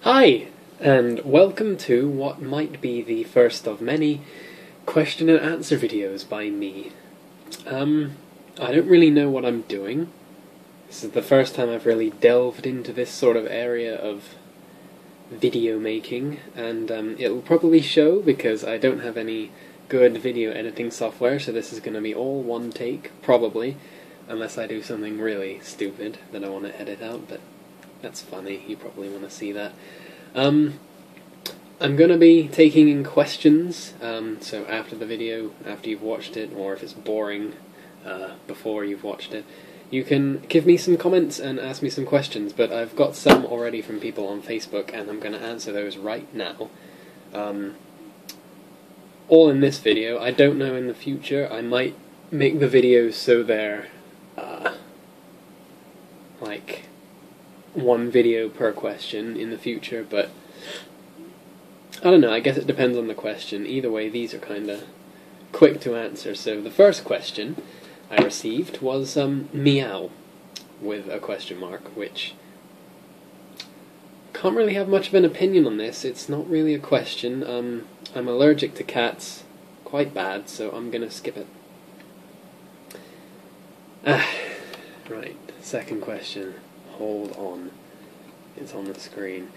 Hi, and welcome to what might be the first of many question and answer videos by me. I don't really know what I'm doing. This is the first time I've really delved into this sort of area of video making, and it'll probably show because I don't have any good video editing software, so this is going to be all one take, probably, unless I do something really stupid that I want to edit out, but that's funny, you probably want to see that. I'm going to be taking in questions, so after the video, after you've watched it, or if it's boring before you've watched it, you can give me some comments and ask me some questions, but I've got some already from people on Facebook, and I'm going to answer those right now. All in this video. I don't know in the future. I might make the videos so they're like one video per question in the future, but I don't know, I guess it depends on the question. Either way, these are kinda quick to answer. So the first question I received was meow with a question mark, which can't really have much of an opinion on this. It's not really a question. I'm allergic to cats quite bad, so I'm gonna skip it. Right, second question. Hold on. It's on the screen.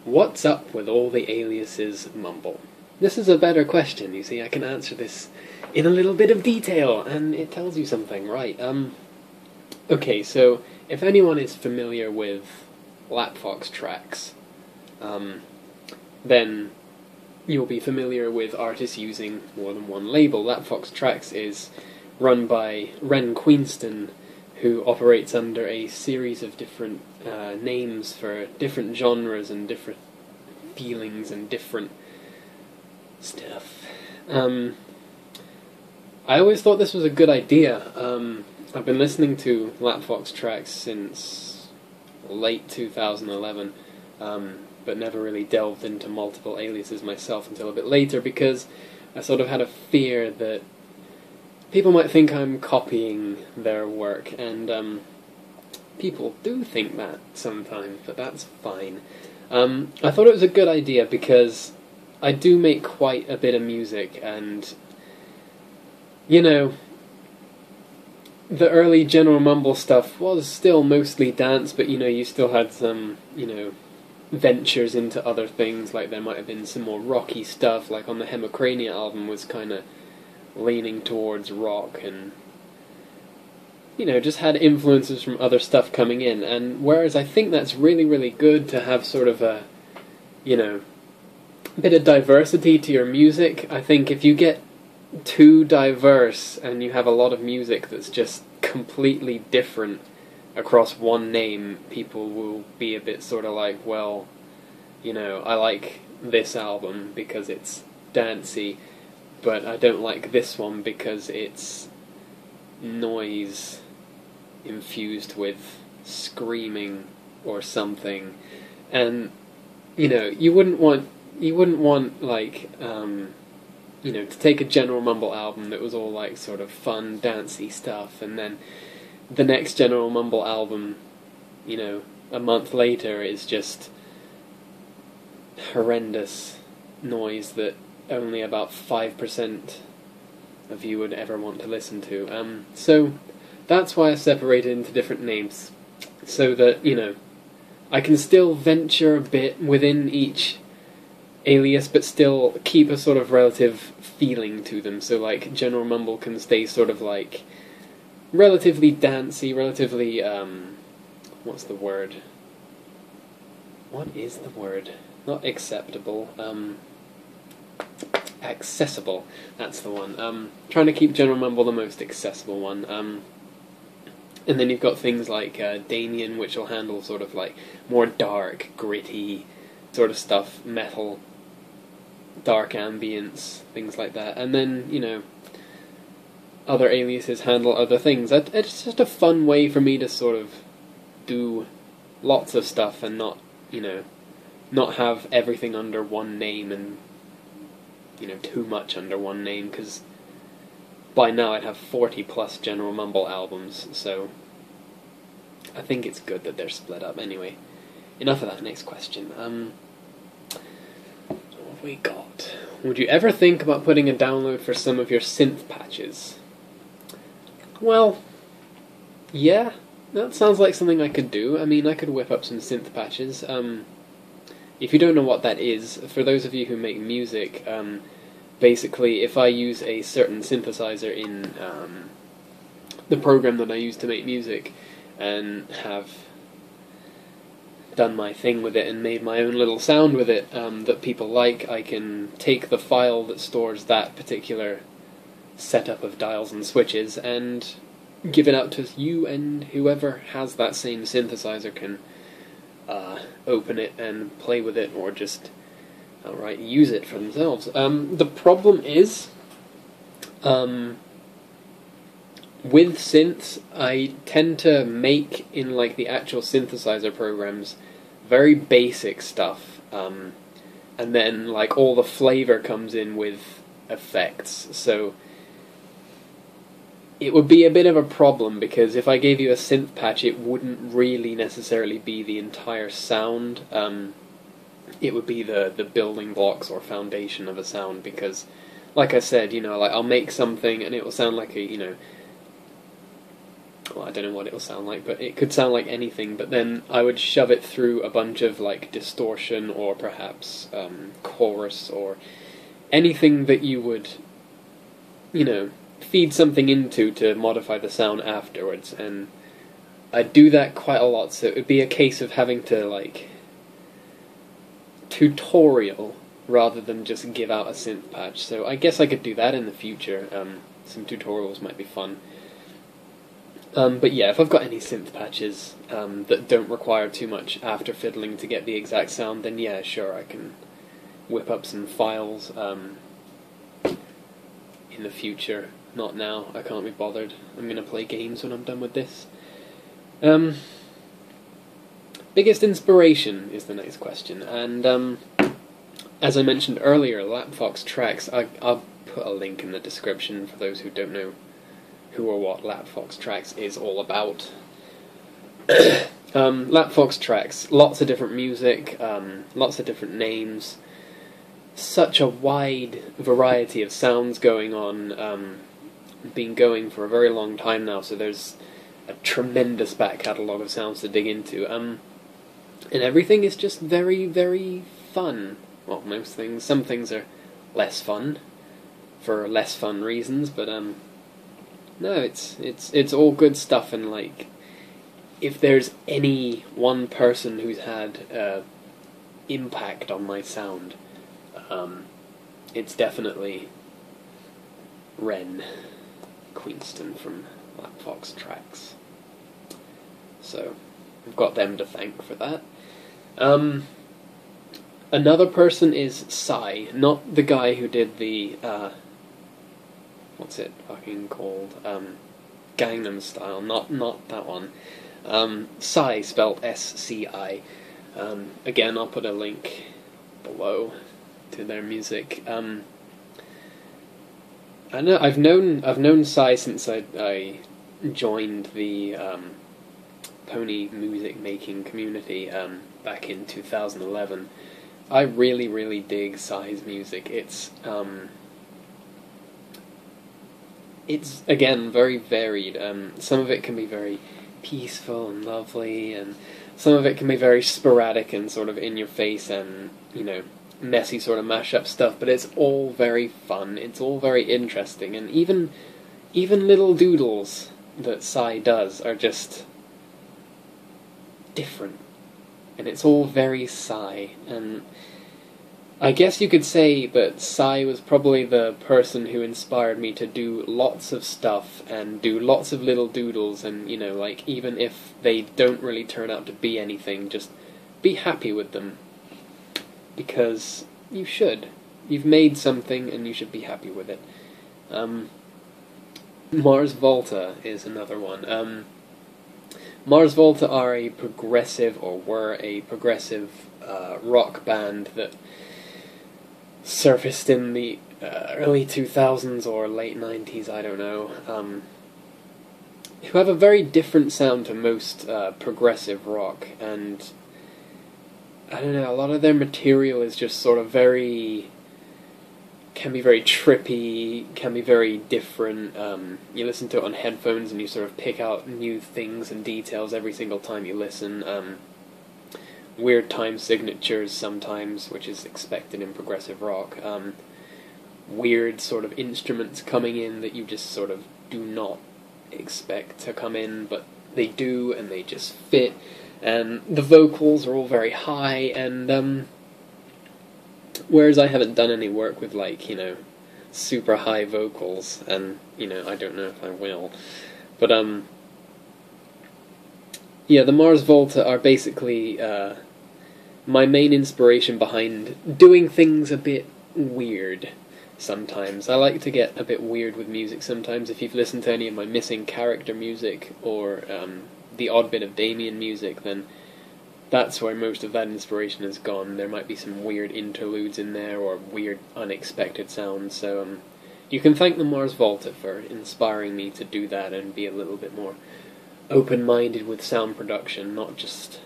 What's up with all the aliases mumble? This is a better question, you see. I can answer this in a little bit of detail, and it tells you something, right? Okay, so if anyone is familiar with Lapfox tracks, then you'll be familiar with artists using more than one label. Lapfox Tracks is run by Ren Queenston, who operates under a series of different names for different genres and different feelings and different stuff. I always thought this was a good idea. I've been listening to Lapfox Tracks since late 2011, but never really delved into multiple aliases myself until a bit later, because I sort of had a fear that people might think I'm copying their work, and people do think that sometimes, but that's fine. I thought it was a good idea because I do make quite a bit of music, and, you know, the early General Mumble stuff was still mostly dance, but, you know, you still had some, you know, ventures into other things, like there might have been some more rocky stuff, like on the Hemocrania album was kind of leaning towards rock, and, you know, just had influences from other stuff coming in. And whereas I think that's really, really good to have sort of a, you know, bit of diversity to your music, I think if you get too diverse and you have a lot of music that's just completely different across one name, people will be a bit sort of like, well, you know, I like this album because it's dancey, but I don't like this one because it's noise infused with screaming or something. And, you know, you wouldn't want like, you know, to take a General Mumble album that was all like sort of fun, dancey stuff, and then the next General Mumble album, you know, a month later is just horrendous noise that only about 5% of you would ever want to listen to. So that's why I separated into different names, so that, you know, I can still venture a bit within each alias, but still keep a sort of relative feeling to them. So, like, General Mumble can stay sort of like relatively dancey, relatively, what's the word? What is the word? Not acceptable, accessible, that's the one. Trying to keep General Mumble the most accessible one. And then you've got things like Damien, which will handle sort of like more dark, gritty sort of stuff, metal, dark ambience, things like that. And then, you know, other aliases handle other things. It's just a fun way for me to sort of do lots of stuff and not, you know, not have everything under one name and, you know, too much under one name, because by now I'd have 40 plus General Mumble albums, so I think it's good that they're split up anyway. enough of that. Next question. What have we got? Would you ever think about putting a download for some of your synth patches? Well, yeah, that sounds like something I could do. I mean, I could whip up some synth patches. If you don't know what that is, for those of you who make music, basically, if I use a certain synthesizer in the program that I use to make music, and have done my thing with it and made my own little sound with it that people like, I can take the file that stores that particular setup of dials and switches and give it out to you, and whoever has that same synthesizer can open it and play with it, or just outright use it for themselves. The problem is, with synths, I tend to make, in like the actual synthesizer programs, very basic stuff, and then like all the flavor comes in with effects. So it would be a bit of a problem, because if I gave you a synth patch, it wouldn't really necessarily be the entire sound. It would be the building blocks or foundation of a sound, because, like I said, like I'll make something and it will sound like a, well, I don't know what it'll sound like, but it could sound like anything, but then I would shove it through a bunch of like distortion, or perhaps chorus, or anything that you would, feed something into to modify the sound afterwards, and I do that quite a lot, so it would be a case of having to like tutorial rather than just give out a synth patch. So I guess I could do that in the future. Some tutorials might be fun. But yeah, if I've got any synth patches that don't require too much after fiddling to get the exact sound, then yeah, sure, I can whip up some files in the future. Not now, I can't be bothered. I'm going to play games when I'm done with this. Biggest inspiration is the next question, and as I mentioned earlier, Lapfox Tracks, I'll put a link in the description for those who don't know who or what Lapfox Tracks is all about. Lapfox Tracks, lots of different music, lots of different names, such a wide variety of sounds going on, been going for a very long time now, so there's a tremendous back catalogue of sounds to dig into, and everything is just very, very fun. Well, most things. Some things are less fun, for less fun reasons, but no, it's all good stuff, and like, if there's any one person who's had impact on my sound, it's definitely Ren Queenston from Lapfox Tracks. So I've got them to thank for that. Another person is Psy, not the guy who did the what's it fucking called? Gangnam Style, not that one. Psy, spelled S-C-I. Again, I'll put a link below to their music. I know I've known Psy since I joined the pony music making community back in 2011. I really, really dig Psy's music. It's again very varied. Some of it can be very peaceful and lovely, and some of it can be very sporadic and sort of in your face and messy sort of mashup stuff. But it's all very fun. It's all very interesting, and even little doodles that Psy does are just different, and it's all very Psy. And I guess you could say that Psy was probably the person who inspired me to do lots of stuff and do lots of little doodles, and like, even if they don't really turn out to be anything, just be happy with them, because you should. You've made something and you should be happy with it. Mars Volta is another one. Mars Volta are a progressive, or were a progressive rock band that surfaced in the early 2000s or late 90s, I don't know, who have a very different sound to most progressive rock, and I don't know, a lot of their material is just sort of can be very trippy, can be very different. You listen to it on headphones and you sort of pick out new things and details every single time you listen. Weird time signatures sometimes, which is expected in progressive rock. Weird sort of instruments coming in that you just sort of do not expect to come in, but they do, and they just fit. And the vocals are all very high, and whereas I haven't done any work with, like, you know, super high vocals, and, you know, I don't know if I will, but yeah, the Mars Volta are basically my main inspiration behind doing things a bit weird sometimes. I like to get a bit weird with music sometimes. If you've listened to any of my Missing Character music, or the odd bit of Damien music, then that's where most of that inspiration has gone. There might be some weird interludes in there, or weird unexpected sounds, so you can thank the Mars Volta for inspiring me to do that and be a little bit more open-minded with sound production, not just,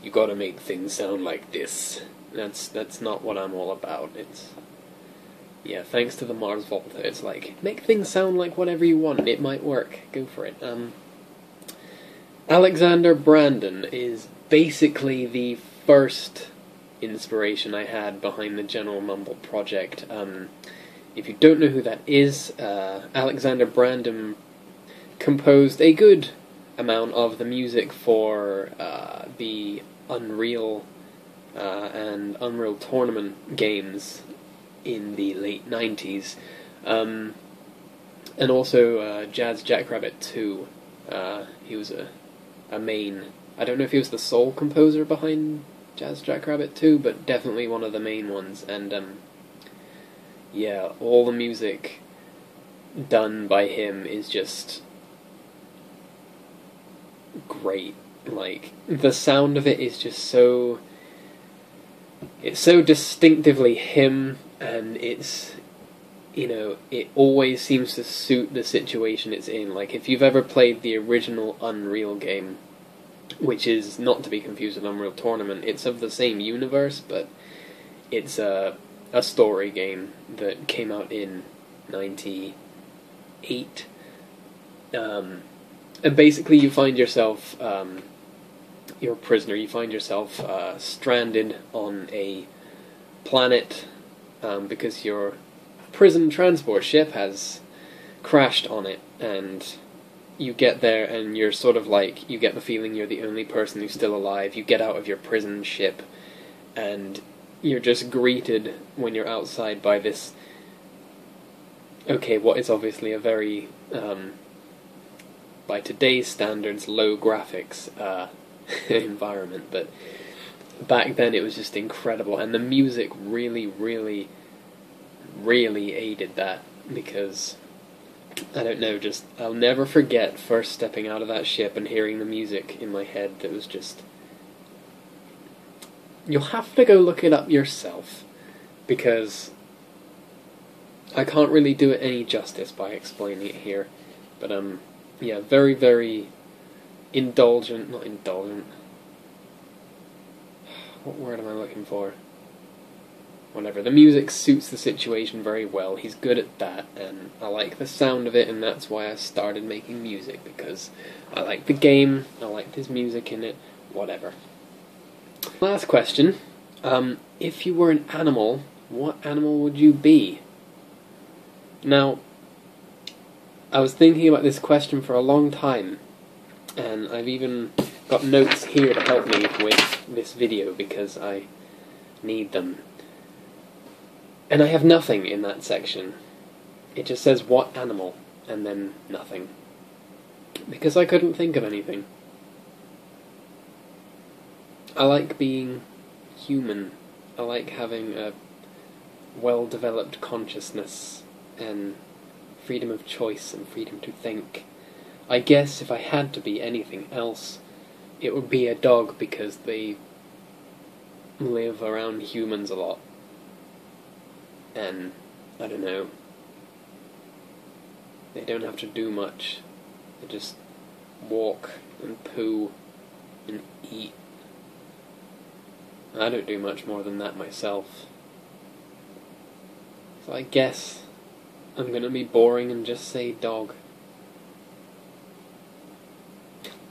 you gotta make things sound like this. That's not what I'm all about. It's, yeah, thanks to the Mars Volta, it's like, make things sound like whatever you want, it might work, go for it. Alexander Brandon is basically the first inspiration I had behind the General Mumble project. If you don't know who that is, Alexander Brandon composed a good amount of the music for the Unreal and Unreal Tournament games in the late 90s, and also Jazz Jackrabbit 2. He was a main, I don't know if he was the sole composer behind Jazz Jackrabbit 2, but definitely one of the main ones, and yeah, all the music done by him is just great. Like, the sound of it is just so, it's so distinctively him, and it's, you know, it always seems to suit the situation it's in. Like, if you've ever played the original Unreal game, which is not to be confused with Unreal Tournament, it's of the same universe, but it's a story game that came out in 98. And basically you find yourself, you're a prisoner, you find yourself stranded on a planet because your prison transport ship has crashed on it, and you get there and you're sort of like, you get the feeling you're the only person who's still alive. You get out of your prison ship and you're just greeted when you're outside by this, okay, what is obviously a very, by today's standards, low graphics environment, but back then it was just incredible, and the music really, really, really aided that, because, I don't know, just, I'll never forget first stepping out of that ship and hearing the music in my head that was just, you'll have to go look it up yourself, because I can't really do it any justice by explaining it here, but yeah, very, very indulgent, not indulgent, what word am I looking for? Whatever, the music suits the situation very well, he's good at that, and I like the sound of it, and that's why I started making music, because I like the game, I liked his music in it, whatever. Last question, if you were an animal, what animal would you be? Now, I was thinking about this question for a long time, and I've even got notes here to help me with this video, because I need them. And I have nothing in that section. It just says what animal, and then nothing. Because I couldn't think of anything. I like being human. I like having a well-developed consciousness, and freedom of choice, and freedom to think. I guess if I had to be anything else, it would be a dog, because they live around humans a lot. And, I don't know, they don't have to do much. They just walk and poo and eat. I don't do much more than that myself. So I guess I'm gonna be boring and just say dog.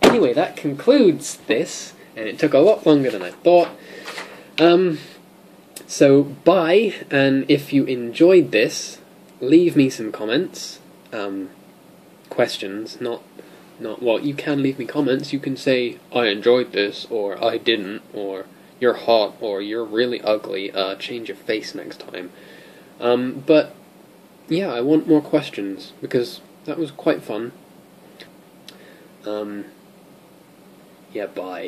Anyway, that concludes this, and it took a lot longer than I thought. So bye, and if you enjoyed this, leave me some comments, questions, not well, you can leave me comments. You can say, I enjoyed this, or I didn't, or you're hot, or you're really ugly, change your face next time. But, yeah, I want more questions, because that was quite fun. Yeah, bye.